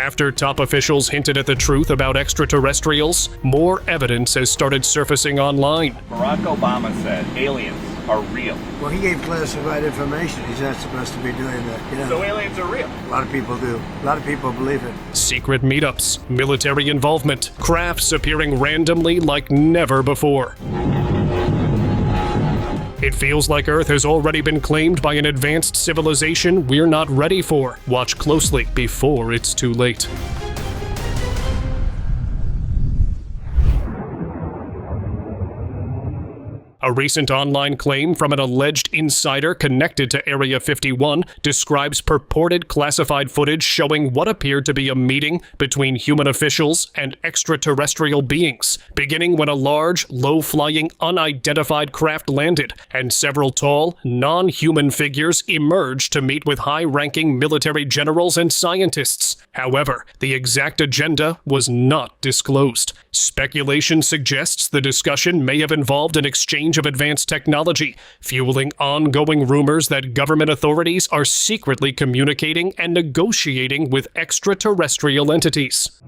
After top officials hinted at the truth about extraterrestrials, more evidence has started surfacing online. Barack Obama said aliens are real. Well, he gave classified information. He's not supposed to be doing that. You know? So aliens are real. A lot of people do. A lot of people believe it. Secret meetups, military involvement, crafts appearing randomly like never before. It feels like Earth has already been claimed by an advanced civilization we're not ready for. Watch closely before it's too late. A recent online claim from an alleged insider connected to Area 51 describes purported classified footage showing what appeared to be a meeting between human officials and extraterrestrial beings, beginning when a large, low-flying, unidentified craft landed, and several tall, non-human figures emerged to meet with high-ranking military generals and scientists. However, the exact agenda was not disclosed. Speculation suggests the discussion may have involved an exchange of advanced technology, fueling ongoing rumors that government authorities are secretly communicating and negotiating with extraterrestrial entities.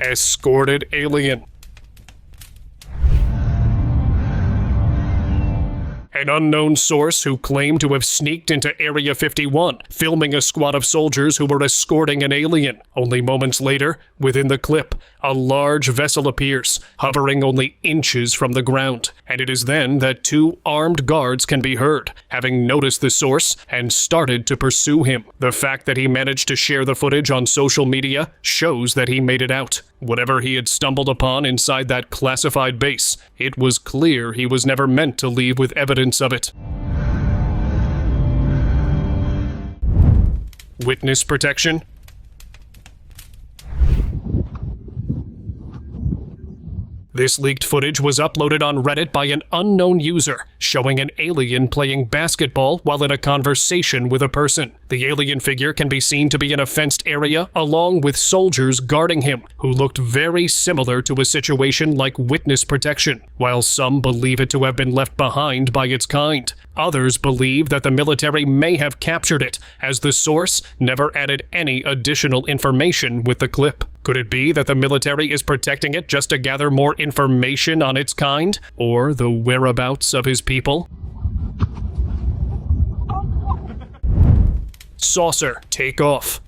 Escorted alien. An unknown source who claimed to have sneaked into Area 51, filming a squad of soldiers who were escorting an alien. Only moments later, within the clip, a large vessel appears, hovering only inches from the ground, and it is then that two armed guards can be heard, having noticed the source and started to pursue him. The fact that he managed to share the footage on social media shows that he made it out. Whatever he had stumbled upon inside that classified base, it was clear he was never meant to leave with evidence of it. Witness protection? This leaked footage was uploaded on Reddit by an unknown user, showing an alien playing basketball while in a conversation with a person. The alien figure can be seen to be in a fenced area, along with soldiers guarding him, who looked very similar to a situation like witness protection. While some believe it to have been left behind by its kind, others believe that the military may have captured it, as the source never added any additional information with the clip. Could it be that the military is protecting it just to gather more information on its kind, or the whereabouts of his people? Saucer take off.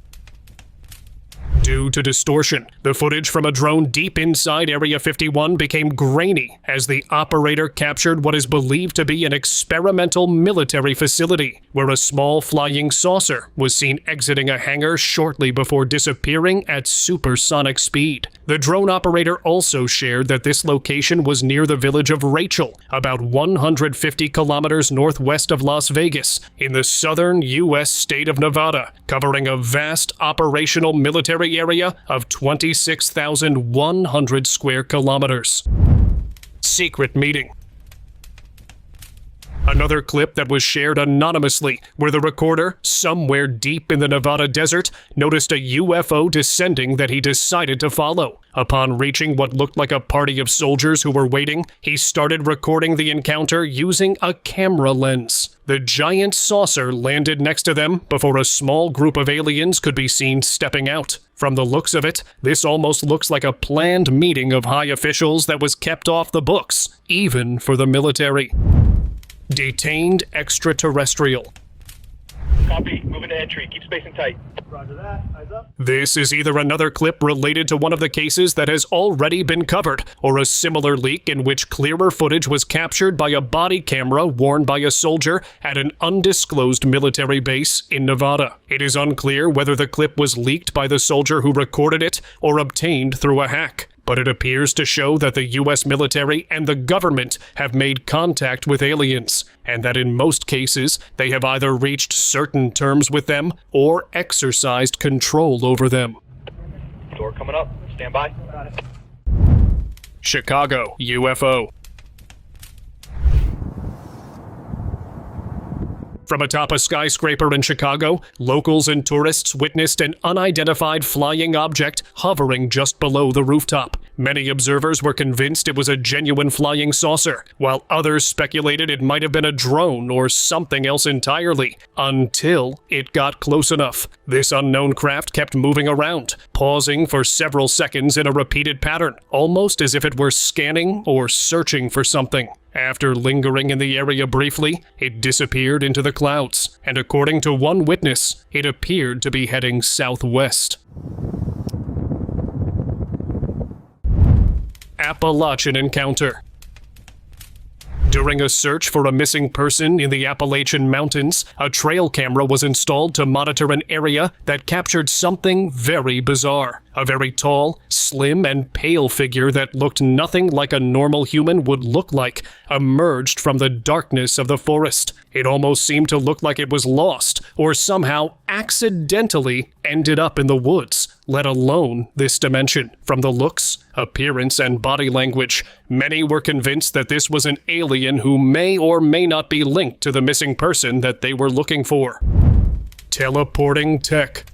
Due to distortion, the footage from a drone deep inside Area 51 became grainy as the operator captured what is believed to be an experimental military facility, where a small flying saucer was seen exiting a hangar shortly before disappearing at supersonic speed. The drone operator also shared that this location was near the village of Rachel, about 150 kilometers northwest of Las Vegas, in the southern U.S. state of Nevada, covering a vast operational military area of 26,100 square kilometers. Secret meeting. Another clip that was shared anonymously, where the recorder, somewhere deep in the Nevada desert, noticed a UFO descending that he decided to follow. Upon reaching what looked like a party of soldiers who were waiting, he started recording the encounter using a camera lens. The giant saucer landed next to them before a small group of aliens could be seen stepping out. From the looks of it, this almost looks like a planned meeting of high officials that was kept off the books, even for the military. Detained extraterrestrial. Copy. Moving to entry. Keep spacing tight. Roger that. Eyes up. This is either another clip related to one of the cases that has already been covered, or a similar leak in which clearer footage was captured by a body camera worn by a soldier at an undisclosed military base in Nevada. It is unclear whether the clip was leaked by the soldier who recorded it or obtained through a hack. But it appears to show that the U.S. military and the government have made contact with aliens, and that in most cases, they have either reached certain terms with them or exercised control over them. Door coming up. Stand by. Got it. Chicago UFO. From atop a skyscraper in Chicago, locals and tourists witnessed an unidentified flying object hovering just below the rooftop. Many observers were convinced it was a genuine flying saucer, while others speculated it might have been a drone or something else entirely, until it got close enough. This unknown craft kept moving around, pausing for several seconds in a repeated pattern, almost as if it were scanning or searching for something. After lingering in the area briefly, it disappeared into the clouds, and according to one witness, it appeared to be heading southwest. Appalachian encounter. During a search for a missing person in the Appalachian Mountains, a trail camera was installed to monitor an area that captured something very bizarre. A very tall, slim, and pale figure that looked nothing like a normal human would look like emerged from the darkness of the forest. It almost seemed to look like it was lost, or somehow accidentally ended up in the woods, let alone this dimension. From the looks, appearance, and body language, many were convinced that this was an alien who may or may not be linked to the missing person that they were looking for. Teleporting tech.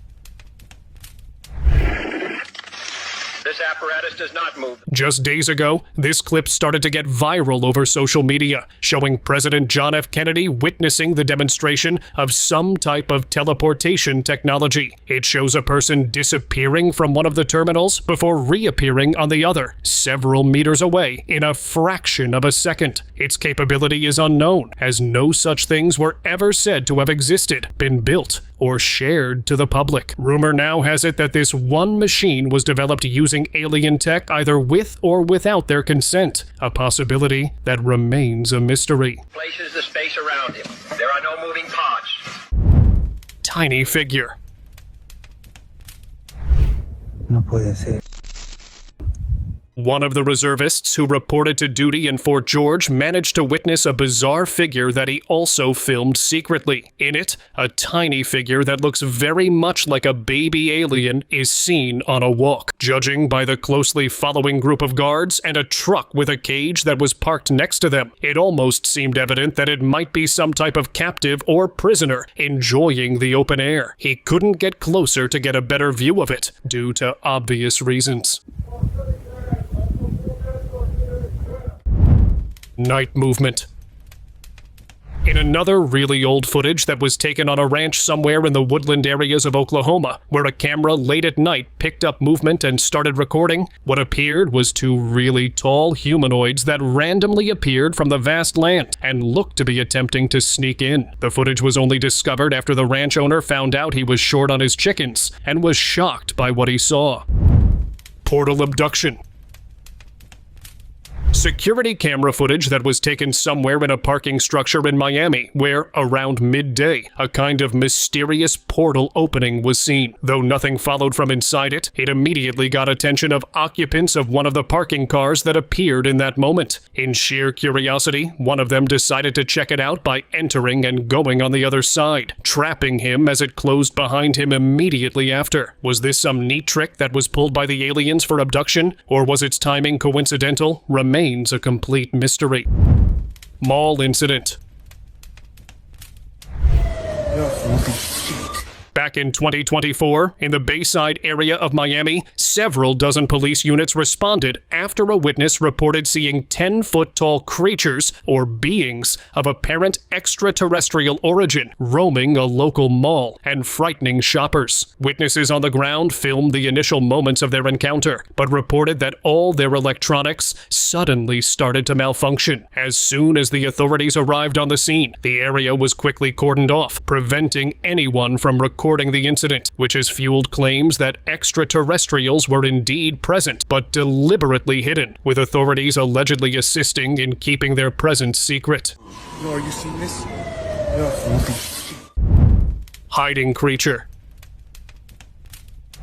This apparatus does not move. Just days ago, this clip started to get viral over social media, showing President John F. Kennedy witnessing the demonstration of some type of teleportation technology. It shows a person disappearing from one of the terminals before reappearing on the other, several meters away, in a fraction of a second. Its capability is unknown, as no such things were ever said to have existed, been built, or shared to the public. Rumor now has it that this one machine was developed using alien tech either with or without their consent, a possibility that remains a mystery. Places the space around him. There are no moving parts. Tiny figure. No puede ser. One of the reservists who reported to duty in Fort George managed to witness a bizarre figure that he also filmed secretly. In it, a tiny figure that looks very much like a baby alien is seen on a walk. Judging by the closely following group of guards and a truck with a cage that was parked next to them, it almost seemed evident that it might be some type of captive or prisoner enjoying the open air. He couldn't get closer to get a better view of it, due to obvious reasons. Night movement. In another really old footage that was taken on a ranch somewhere in the woodland areas of Oklahoma, where a camera late at night picked up movement and started recording, what appeared was two really tall humanoids that randomly appeared from the vast land and looked to be attempting to sneak in. The footage was only discovered after the ranch owner found out he was short on his chickens and was shocked by what he saw. Portal abduction. Security camera footage that was taken somewhere in a parking structure in Miami, where, around midday, a kind of mysterious portal opening was seen. Though nothing followed from inside it, it immediately got attention of occupants of one of the parking cars that appeared in that moment. In sheer curiosity, one of them decided to check it out by entering and going on the other side, trapping him as it closed behind him immediately after. Was this some neat trick that was pulled by the aliens for abduction, or was its timing coincidental? Remains a complete mystery. Mall incident. Back in 2024, in the Bayside area of Miami, several dozen police units responded after a witness reported seeing 10-foot-tall creatures, or beings, of apparent extraterrestrial origin roaming a local mall and frightening shoppers. Witnesses on the ground filmed the initial moments of their encounter, but reported that all their electronics suddenly started to malfunction. As soon as the authorities arrived on the scene, the area was quickly cordoned off, preventing anyone from recording the incident, which has fueled claims that extraterrestrials were indeed present, but deliberately hidden, with authorities allegedly assisting in keeping their presence secret. No, you seen this? Hiding creature.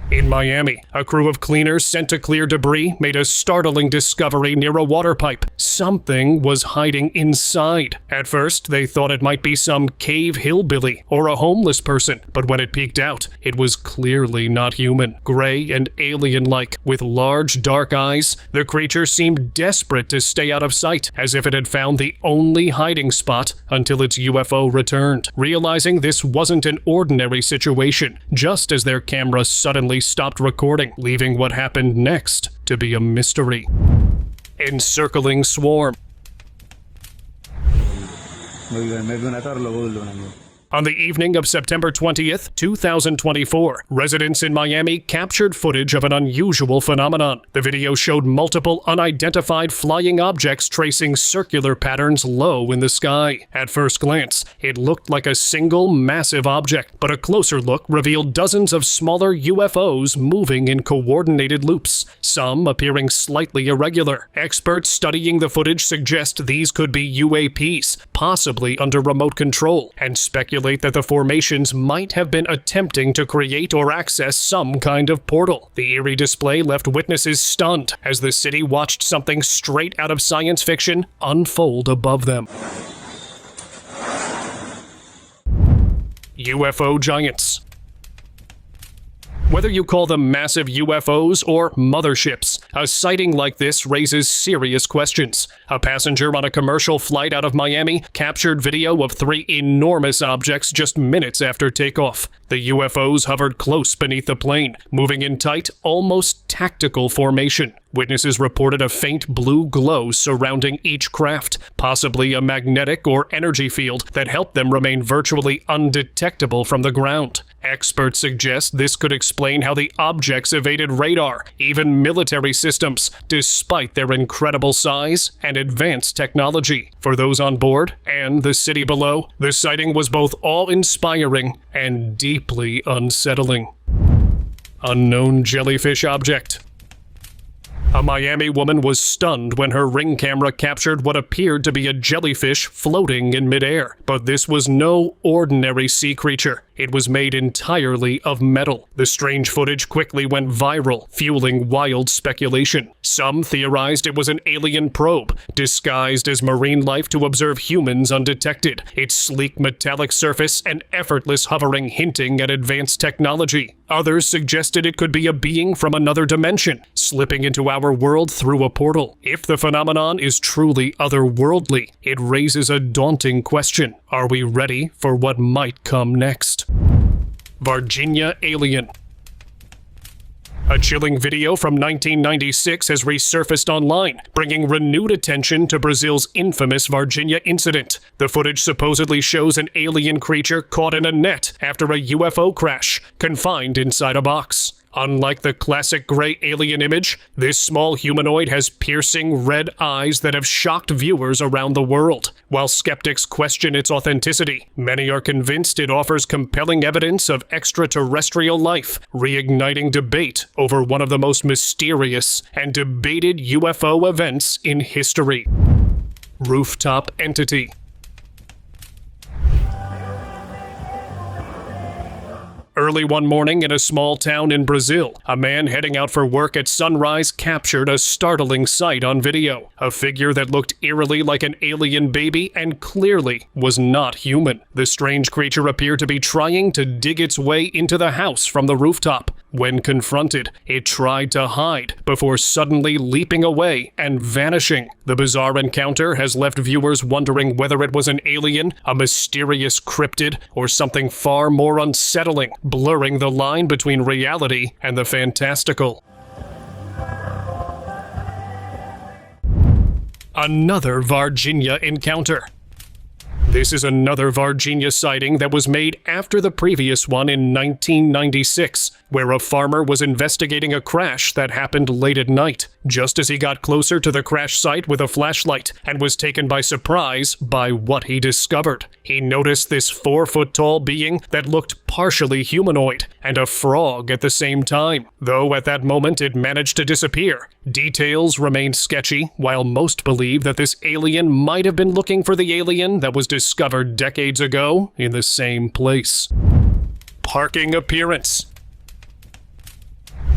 In Miami, a crew of cleaners sent to clear debris made a startling discovery near a water pipe. Something was hiding inside. At first, they thought it might be some cave hillbilly or a homeless person, but when it peeked out, it was clearly not human. Gray and alien-like, with large dark eyes, the creature seemed desperate to stay out of sight, as if it had found the only hiding spot until its UFO returned. Realizing this wasn't an ordinary situation, just as their camera suddenly stopped recording, leaving what happened next to be a mystery. Encircling swarm. On the evening of September 20th, 2024, residents in Miami captured footage of an unusual phenomenon. The video showed multiple unidentified flying objects tracing circular patterns low in the sky. At first glance, it looked like a single massive object, but a closer look revealed dozens of smaller UFOs moving in coordinated loops, some appearing slightly irregular. Experts studying the footage suggest these could be UAPs, possibly under remote control, and speculate that the formations might have been attempting to create or access some kind of portal. The eerie display left witnesses stunned as the city watched something straight out of science fiction unfold above them. UFO giants. Whether you call them massive UFOs or motherships, a sighting like this raises serious questions. A passenger on a commercial flight out of Miami captured video of 3 enormous objects just minutes after takeoff. The UFOs hovered close beneath the plane, moving in tight, almost tactical formation. Witnesses reported a faint blue glow surrounding each craft, possibly a magnetic or energy field that helped them remain virtually undetectable from the ground. Experts suggest this could explain how the objects evaded radar, even military systems, despite their incredible size and advanced technology. For those on board and the city below, the sighting was both awe-inspiring and deeply unsettling. Unknown jellyfish object. A Miami woman was stunned when her Ring camera captured what appeared to be a jellyfish floating in midair. But this was no ordinary sea creature. It was made entirely of metal. The strange footage quickly went viral, fueling wild speculation. Some theorized it was an alien probe, disguised as marine life to observe humans undetected, its sleek metallic surface and effortless hovering hinting at advanced technology. Others suggested it could be a being from another dimension, slipping into our world through a portal. If the phenomenon is truly otherworldly, it raises a daunting question. Are we ready for what might come next? Virginia alien. A chilling video from 1996 has resurfaced online, bringing renewed attention to Brazil's infamous Virginia incident. The footage supposedly shows an alien creature caught in a net after a UFO crash, confined inside a box. Unlike the classic gray alien image, this small humanoid has piercing red eyes that have shocked viewers around the world. While skeptics question its authenticity, many are convinced it offers compelling evidence of extraterrestrial life, reigniting debate over one of the most mysterious and debated UFO events in history. Rooftop entity. Early one morning in a small town in Brazil, a man heading out for work at sunrise captured a startling sight on video. A figure that looked eerily like an alien baby and clearly was not human. The strange creature appeared to be trying to dig its way into the house from the rooftop. When confronted, it tried to hide before suddenly leaping away and vanishing. The bizarre encounter has left viewers wondering whether it was an alien, a mysterious cryptid, or something far more unsettling, blurring the line between reality and the fantastical. Another Virginia encounter. This is another Virginia sighting that was made after the previous one in 1996, where a farmer was investigating a crash that happened late at night, just as he got closer to the crash site with a flashlight and was taken by surprise by what he discovered. He noticed this 4-foot-tall being that looked partially humanoid and a frog at the same time, though at that moment it managed to disappear. Details remain sketchy, while most believe that this alien might have been looking for the alien that was discovered decades ago in the same place. Parking appearance.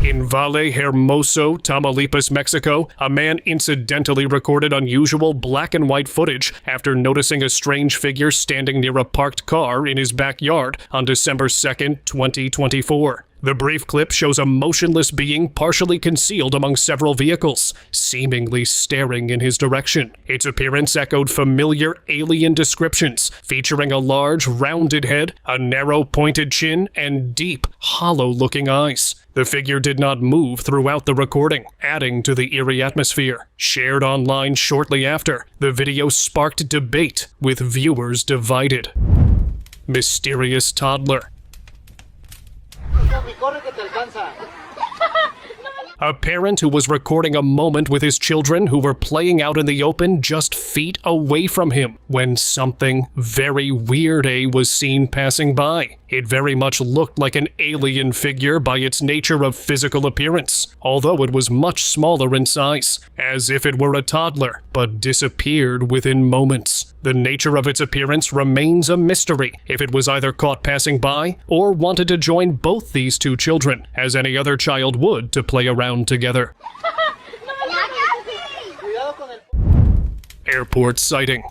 In Valle Hermoso, Tamaulipas, Mexico, a man incidentally recorded unusual black and white footage after noticing a strange figure standing near a parked car in his backyard on December 2nd, 2024. The brief clip shows a motionless being partially concealed among several vehicles, seemingly staring in his direction. Its appearance echoed familiar alien descriptions, featuring a large, rounded head, a narrow, pointed chin, and deep, hollow-looking eyes. The figure did not move throughout the recording, adding to the eerie atmosphere. Shared online shortly after, the video sparked debate, with viewers divided. Mysterious toddler. A parent who was recording a moment with his children who were playing out in the open just feet away from him when something very weird was seen passing by. It very much looked like an alien figure by its nature of physical appearance, although it was much smaller in size, as if it were a toddler, but disappeared within moments. The nature of its appearance remains a mystery if it was either caught passing by or wanted to join both these two children, as any other child would, to play around together. Airport sighting.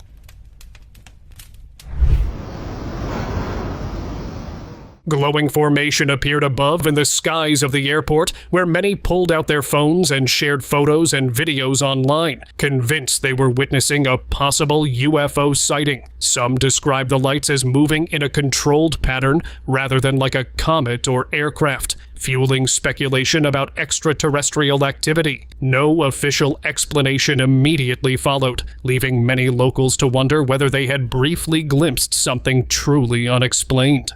Glowing formation appeared above in the skies of the airport, where many pulled out their phones and shared photos and videos online, convinced they were witnessing a possible UFO sighting. Some described the lights as moving in a controlled pattern rather than like a comet or aircraft, fueling speculation about extraterrestrial activity. No official explanation immediately followed, leaving many locals to wonder whether they had briefly glimpsed something truly unexplained.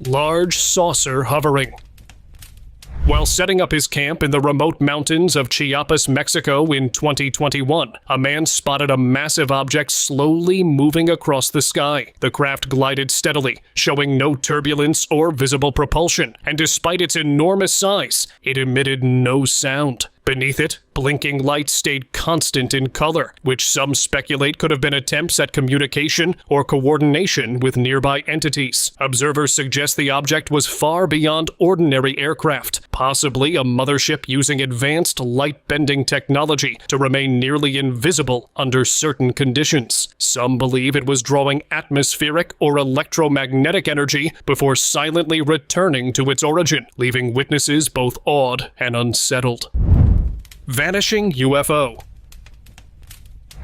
Large saucer hovering. While setting up his camp in the remote mountains of Chiapas, Mexico in 2021, a man spotted a massive object slowly moving across the sky. The craft glided steadily, showing no turbulence or visible propulsion, and despite its enormous size, it emitted no sound. Beneath it, blinking lights stayed constant in color, which some speculate could have been attempts at communication or coordination with nearby entities. Observers suggest the object was far beyond ordinary aircraft, possibly a mothership using advanced light-bending technology to remain nearly invisible under certain conditions. Some believe it was drawing atmospheric or electromagnetic energy before silently returning to its origin, leaving witnesses both awed and unsettled. Vanishing UFO.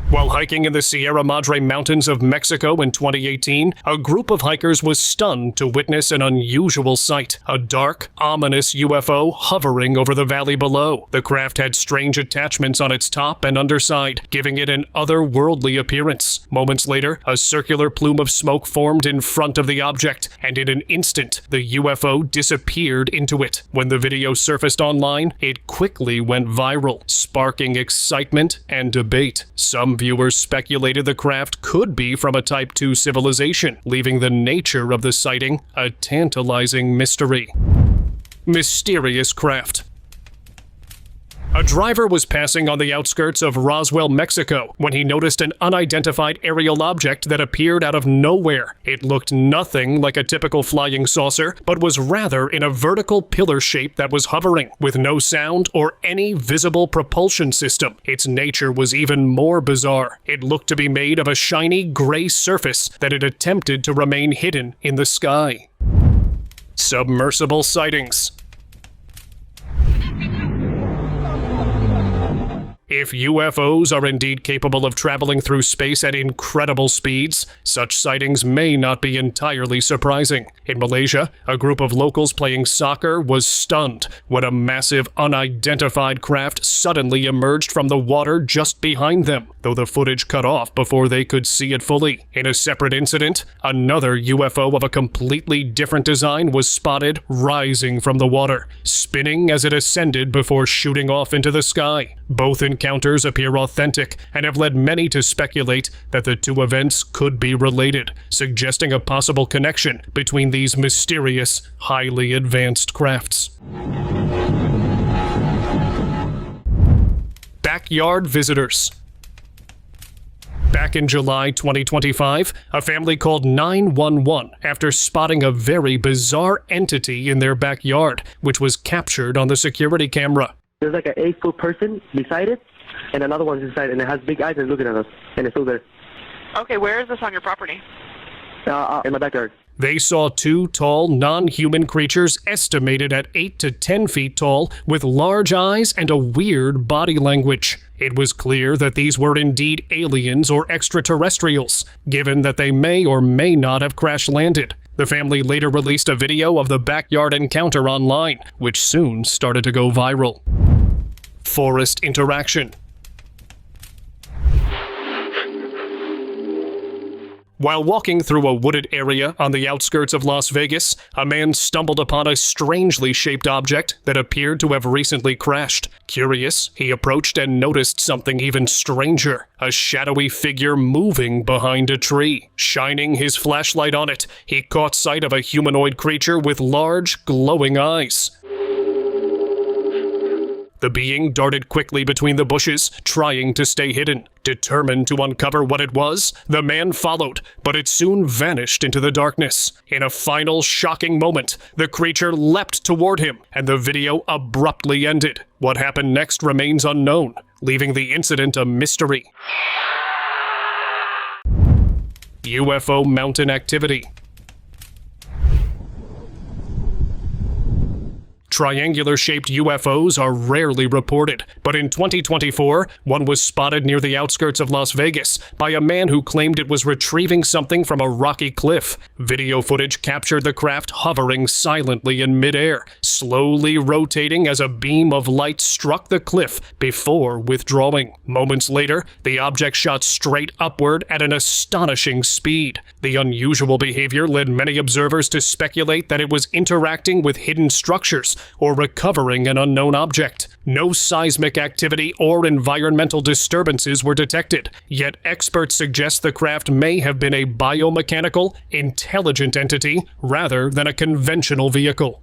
While hiking in the Sierra Madre Mountains of Mexico in 2018, a group of hikers was stunned to witness an unusual sight, a dark, ominous UFO hovering over the valley below. The craft had strange attachments on its top and underside, giving it an otherworldly appearance. Moments later, a circular plume of smoke formed in front of the object, and in an instant, the UFO disappeared into it. When the video surfaced online, it quickly went viral, sparking excitement and debate. Some viewers speculated the craft could be from a Type 2 civilization, leaving the nature of the sighting a tantalizing mystery. Mysterious craft. A driver was passing on the outskirts of Roswell, Mexico, when he noticed an unidentified aerial object that appeared out of nowhere. It looked nothing like a typical flying saucer, but was rather in a vertical pillar shape that was hovering, with no sound or any visible propulsion system. Its nature was even more bizarre. It looked to be made of a shiny gray surface that had attempted to remain hidden in the sky. Submersible sightings. If UFOs are indeed capable of traveling through space at incredible speeds, such sightings may not be entirely surprising. In Malaysia, a group of locals playing soccer was stunned when a massive unidentified craft suddenly emerged from the water just behind them, though the footage cut off before they could see it fully. In a separate incident, another UFO of a completely different design was spotted rising from the water, spinning as it ascended before shooting off into the sky. Both encounters appear authentic and have led many to speculate that the two events could be related, suggesting a possible connection between these mysterious, highly advanced crafts. Backyard visitors. Back in July 2025, a family called 911 after spotting a very bizarre entity in their backyard, which was captured on the security camera. There's like an 8-foot person beside it, and another one's inside, and it has big eyes and looking at us, and it's still there. Okay, where is this on your property? In my backyard. They saw two tall, non-human creatures estimated at 8 to 10 feet tall, with large eyes and a weird body language. It was clear that these were indeed aliens or extraterrestrials, given that they may or may not have crash-landed. The family later released a video of the backyard encounter online, which soon started to go viral. Forest interaction. While walking through a wooded area on the outskirts of Las Vegas, a man stumbled upon a strangely shaped object that appeared to have recently crashed. Curious, he approached and noticed something even stranger, a shadowy figure moving behind a tree. Shining his flashlight on it, he caught sight of a humanoid creature with large, glowing eyes. The being darted quickly between the bushes, trying to stay hidden. Determined to uncover what it was, the man followed, but it soon vanished into the darkness. In a final shocking moment, the creature leapt toward him, and the video abruptly ended. What happened next remains unknown, leaving the incident a mystery. UFO mountain activity. Triangular-shaped UFOs are rarely reported, but in 2024, one was spotted near the outskirts of Las Vegas by a man who claimed it was retrieving something from a rocky cliff. Video footage captured the craft hovering silently in midair, slowly rotating as a beam of light struck the cliff before withdrawing. Moments later, the object shot straight upward at an astonishing speed. The unusual behavior led many observers to speculate that it was interacting with hidden structures or recovering an unknown object. No seismic activity or environmental disturbances were detected, yet experts suggest the craft may have been a biomechanical, intelligent entity rather than a conventional vehicle.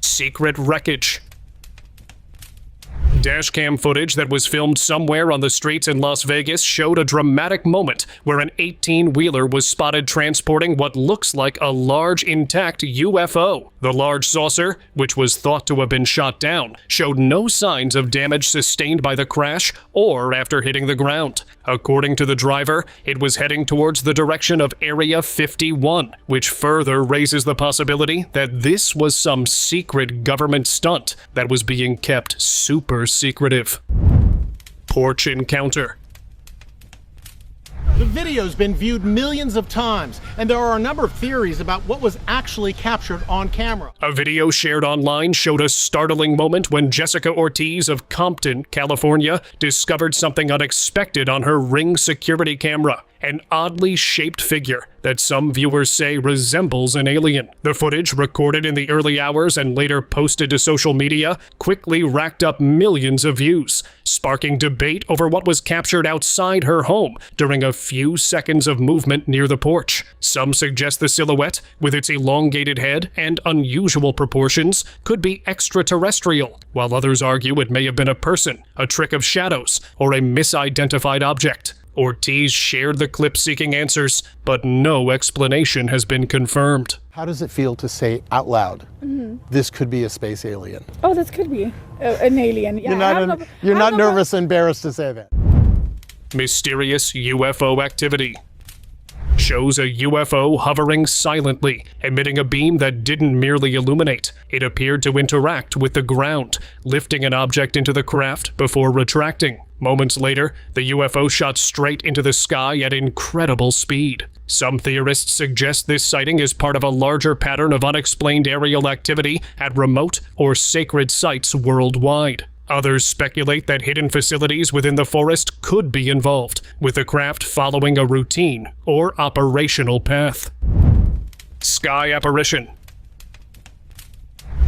Secret wreckage. Dashcam footage that was filmed somewhere on the streets in Las Vegas showed a dramatic moment where an 18-wheeler was spotted transporting what looks like a large intact UFO. The large saucer, which was thought to have been shot down, showed no signs of damage sustained by the crash or after hitting the ground. According to the driver, it was heading towards the direction of Area 51, which further raises the possibility that this was some secret government stunt that was being kept super secretive. Porch encounter. The video's been viewed millions of times, and there are a number of theories about what was actually captured on camera. A video shared online showed a startling moment when Jessica Ortiz of Compton, California, discovered something unexpected on her Ring security camera. An oddly shaped figure that some viewers say resembles an alien. The footage, recorded in the early hours and later posted to social media, quickly racked up millions of views, sparking debate over what was captured outside her home during a few seconds of movement near the porch. Some suggest the silhouette, with its elongated head and unusual proportions, could be extraterrestrial, while others argue it may have been a person, a trick of shadows, or a misidentified object. Ortiz shared the clip seeking answers, but no explanation has been confirmed. How does it feel to say out loud, this could be a space alien? Oh, this could be an alien. Yeah, You're not nervous or embarrassed to say that. Mysterious UFO activity. Shows a UFO hovering silently, emitting a beam that didn't merely illuminate. It appeared to interact with the ground, lifting an object into the craft before retracting. Moments later, the UFO shot straight into the sky at incredible speed. Some theorists suggest this sighting is part of a larger pattern of unexplained aerial activity at remote or sacred sites worldwide. Others speculate that hidden facilities within the forest could be involved, with the craft following a routine or operational path. Sky apparition.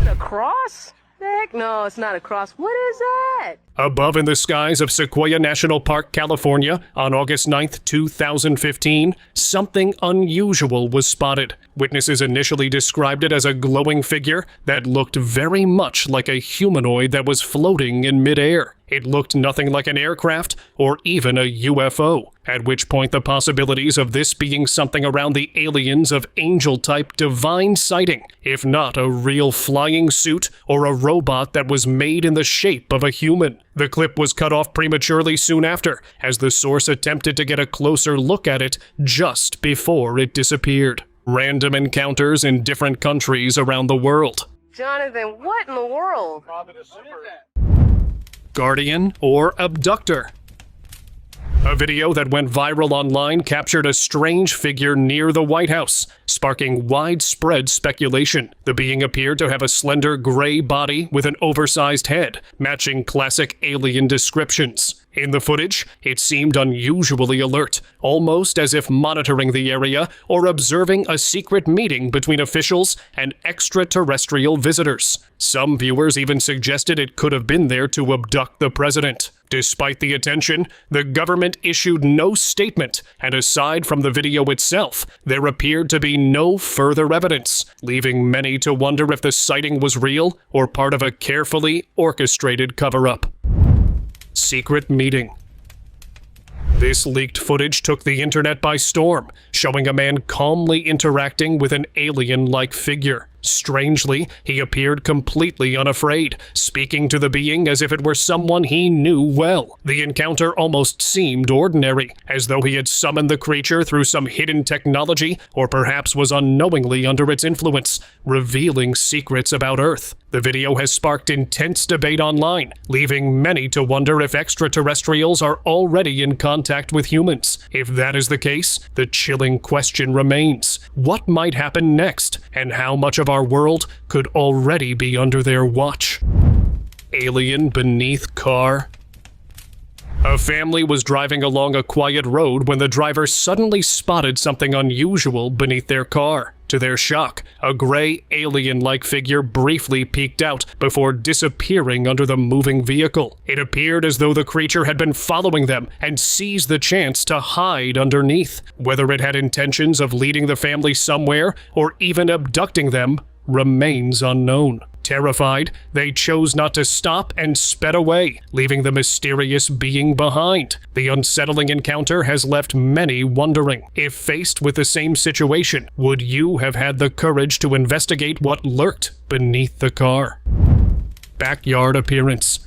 A cross? Heck no, it's not a cross. What is that? Above in the skies of Sequoia National Park, California, on August 9th, 2015, something unusual was spotted. Witnesses initially described it as a glowing figure that looked very much like a humanoid that was floating in midair. It looked nothing like an aircraft or even a UFO, at which point the possibilities of this being something around the aliens of angel-type divine sighting, if not a real flying suit or a robot that was made in the shape of a human. The clip was cut off prematurely soon after, as the source attempted to get a closer look at it just before it disappeared. Random encounters in different countries around the world. Jonathan, what in the world? Guardian or abductor? A video that went viral online captured a strange figure near the White House, sparking widespread speculation. The being appeared to have a slender gray body with an oversized head, matching classic alien descriptions. In the footage, it seemed unusually alert, almost as if monitoring the area or observing a secret meeting between officials and extraterrestrial visitors. Some viewers even suggested it could have been there to abduct the president. Despite the attention, the government issued no statement, and aside from the video itself, there appeared to be no further evidence, leaving many to wonder if the sighting was real or part of a carefully orchestrated cover-up. Secret meeting. This leaked footage took the internet by storm, showing a man calmly interacting with an alien-like figure. Strangely, he appeared completely unafraid, speaking to the being as if it were someone he knew well. The encounter almost seemed ordinary, as though he had summoned the creature through some hidden technology, or perhaps was unknowingly under its influence, revealing secrets about Earth. The video has sparked intense debate online, leaving many to wonder if extraterrestrials are already in contact with humans. If that is the case, the chilling question remains: what might happen next, and how much of our world could already be under their watch? Alien beneath car. A family was driving along a quiet road when the driver suddenly spotted something unusual beneath their car. To their shock, a gray alien-like figure briefly peeked out before disappearing under the moving vehicle. It appeared as though the creature had been following them and seized the chance to hide underneath. Whether it had intentions of leading the family somewhere or even abducting them remains unknown. Terrified, they chose not to stop and sped away, leaving the mysterious being behind. The unsettling encounter has left many wondering. If faced with the same situation, would you have had the courage to investigate what lurked beneath the car? Backyard appearance.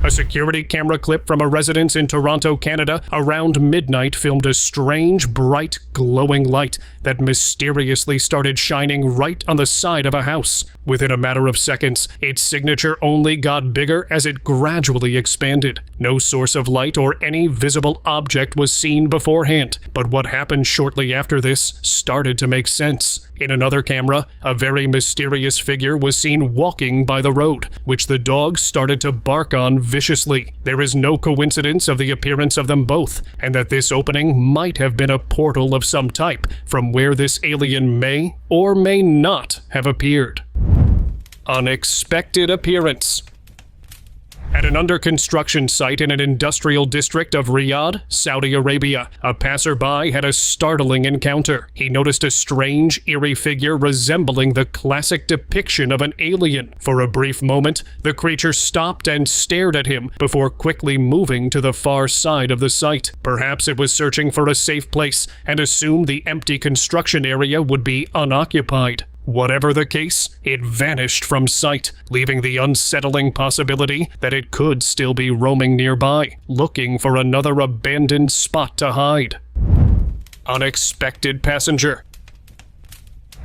A security camera clip from a residence in Toronto, Canada, around midnight filmed a strange, bright, glowing light that mysteriously started shining right on the side of a house. Within a matter of seconds, its signature only got bigger as it gradually expanded. No source of light or any visible object was seen beforehand, but what happened shortly after this started to make sense. In another camera, a very mysterious figure was seen walking by the road, which the dogs started to bark on viciously. There is no coincidence of the appearance of them both, and that this opening might have been a portal of some type from where this alien may or may not have appeared. Unexpected appearance. At an under-construction site in an industrial district of Riyadh, Saudi Arabia, a passerby had a startling encounter. He noticed a strange, eerie figure resembling the classic depiction of an alien. For a brief moment, the creature stopped and stared at him before quickly moving to the far side of the site. Perhaps it was searching for a safe place and assumed the empty construction area would be unoccupied. Whatever the case, it vanished from sight, leaving the unsettling possibility that it could still be roaming nearby, looking for another abandoned spot to hide. Unexpected passenger.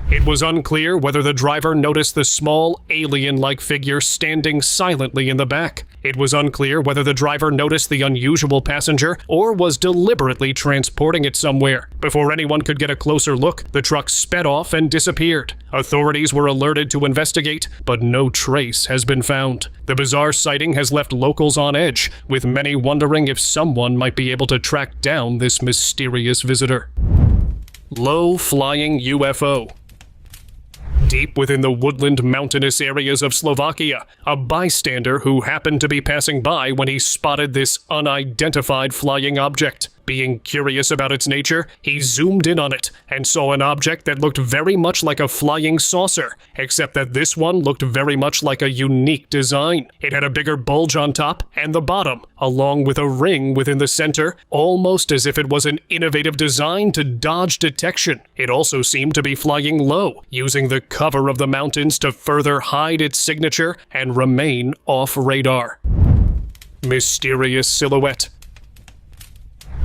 It was unclear whether the driver noticed the small, alien-like figure standing silently in the back. It was unclear whether the driver noticed the unusual passenger or was deliberately transporting it somewhere. Before anyone could get a closer look, the truck sped off and disappeared. Authorities were alerted to investigate, but no trace has been found. The bizarre sighting has left locals on edge, with many wondering if someone might be able to track down this mysterious visitor. Low-flying UFO. Deep within the woodland mountainous areas of Slovakia, a bystander who happened to be passing by when he spotted this unidentified flying object. Being curious about its nature, he zoomed in on it and saw an object that looked very much like a flying saucer, except that this one looked very much like a unique design. It had a bigger bulge on top and the bottom, along with a ring within the center, almost as if it was an innovative design to dodge detection. It also seemed to be flying low, using the cover of the mountains to further hide its signature and remain off radar. Mysterious silhouette.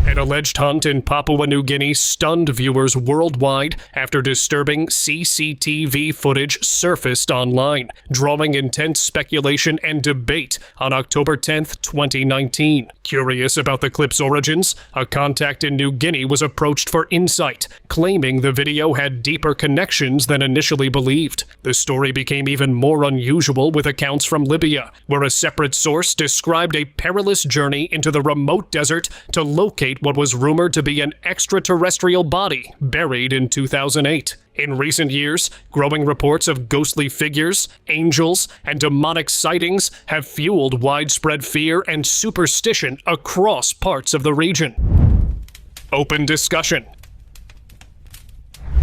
An alleged hunt in Papua New Guinea stunned viewers worldwide after disturbing CCTV footage surfaced online, drawing intense speculation and debate on October 10, 2019. Curious about the clip's origins, a contact in New Guinea was approached for insight, claiming the video had deeper connections than initially believed. The story became even more unusual with accounts from Libya, where a separate source described a perilous journey into the remote desert to locate what was rumored to be an extraterrestrial body buried in 2008. In recent years, growing reports of ghostly figures, angels, and demonic sightings have fueled widespread fear and superstition across parts of the region. Open discussion.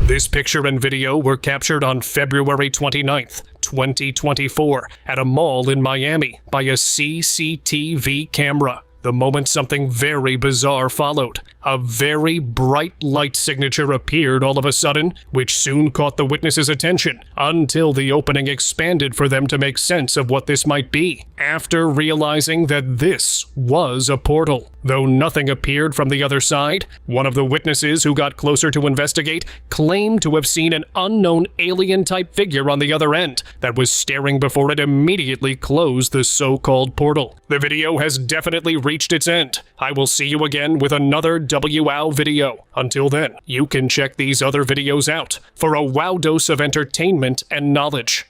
This picture and video were captured on February 29th, 2024, at a mall in Miami by a CCTV camera. The moment something very bizarre followed. A very bright light signature appeared all of a sudden, which soon caught the witnesses' attention, until the opening expanded for them to make sense of what this might be, after realizing that this was a portal. Though nothing appeared from the other side, one of the witnesses who got closer to investigate claimed to have seen an unknown alien-type figure on the other end that was staring before it immediately closed the so-called portal. The video has definitely reached its end. I will see you again with another WOW video. Until then, you can check these other videos out for a wow dose of entertainment and knowledge.